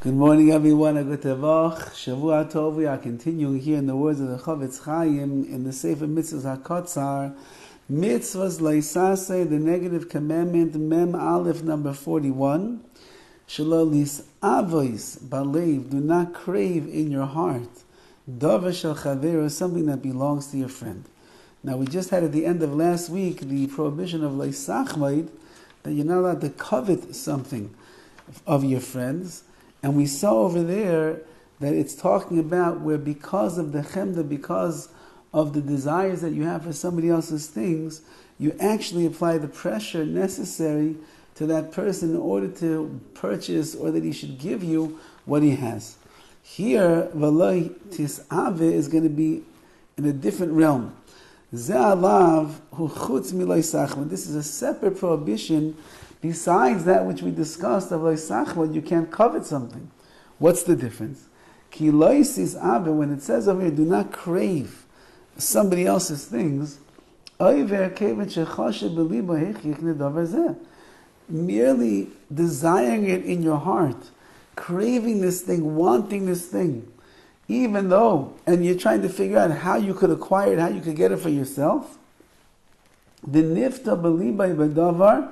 Good morning, everyone. A good tevach. Shavua Tov. We are continuing here in the words of the Chavetz Chaim in the Sefer HaMitzvos HaKotzar. Mitzvahs Leisase, the negative commandment, Mem Aleph number 41. Shelo lis'avois balev, do not crave in your heart. Davar shel chaver, something that belongs to your friend. Now we just had at the end of last week the prohibition of leisachmaid, that you're not allowed to covet something of your friends. And we saw over there that it's talking about where because of the chemda, because of the desires that you have for somebody else's things, you actually apply the pressure necessary to that person in order to purchase or that he should give you what he has. Here, v'lo tis'ave is going to be in a different realm. Ze'alav hu chutz miloi sachman. This is a separate prohibition besides that which we discussed of loy sachman. You can't covet something. What's the difference? Ki loy tis'ave, when it says over here, do not crave somebody else's things, merely desiring it in your heart, craving this thing, wanting this thing, even though, and you're trying to figure out how you could acquire it, how you could get it for yourself, the nifta b'libay b'davar,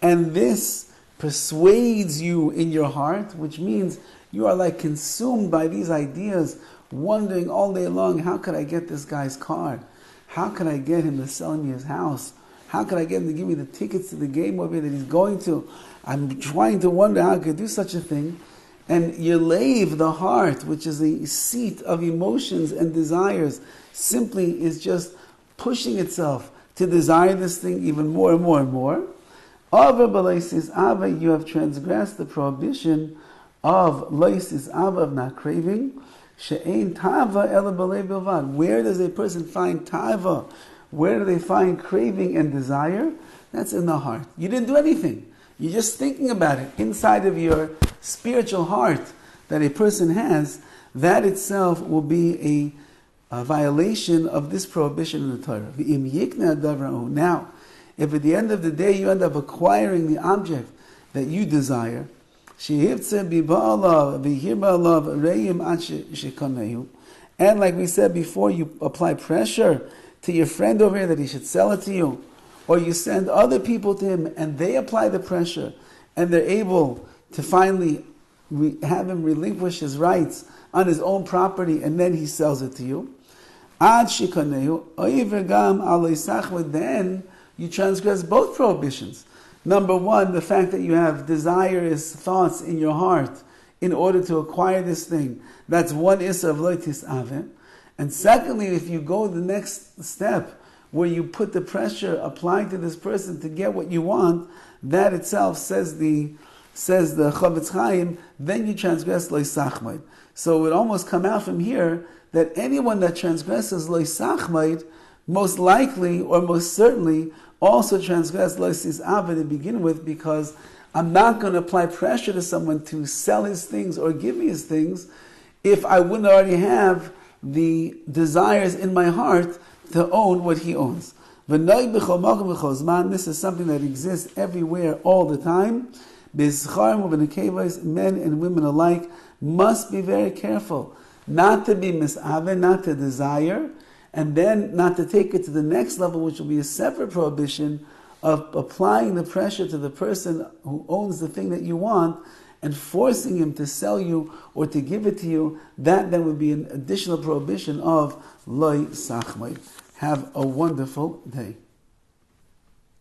and this persuades you in your heart, which means you are like consumed by these ideas, wondering all day long, how could I get this guy's car? How could I get him to sell me his house? How could I get him to give me the tickets to the game over here that he's going to? I'm trying to wonder how I could do such a thing. And your lave, the heart, which is the seat of emotions and desires, simply is just pushing itself to desire this thing even more and more and more. Ava, you have transgressed the prohibition of loisis ava, of not craving. She'ein tava ela b'lei bilvad. Where does a person find tava? Where do they find craving and desire? That's in the heart. You didn't do anything. You're just thinking about it inside of your spiritual heart that a person has. That itself will be a violation of this prohibition in the Torah. Now, if at the end of the day you end up acquiring the object that you desire, and like we said before, you apply pressure to your friend over here that he should sell it to you, or you send other people to him and they apply the pressure and they're able to finally have him relinquish his rights on his own property and then he sells it to you. Then you transgress both prohibitions. Number one, the fact that you have desirous thoughts in your heart in order to acquire this thing. That's one issa of lo tis'ave. And secondly, if you go the next step, where you put the pressure applying to this person to get what you want, that itself, says the Chavetz Chaim, then you transgress lo sachmaid. So it would almost come out from here that anyone that transgresses lo sachmaid, most likely or most certainly also transgress lo tis'ave to begin with, because I'm not going to apply pressure to someone to sell his things or give me his things if I wouldn't already have the desires in my heart to own what he owns. This is something that exists everywhere all the time. Men and women alike must be very careful not to be mis'ave, not to desire, and then not to take it to the next level, which will be a separate prohibition of applying the pressure to the person who owns the thing that you want and forcing him to sell you or to give it to you. That then would be an additional prohibition of loy sachmai. Have a wonderful day.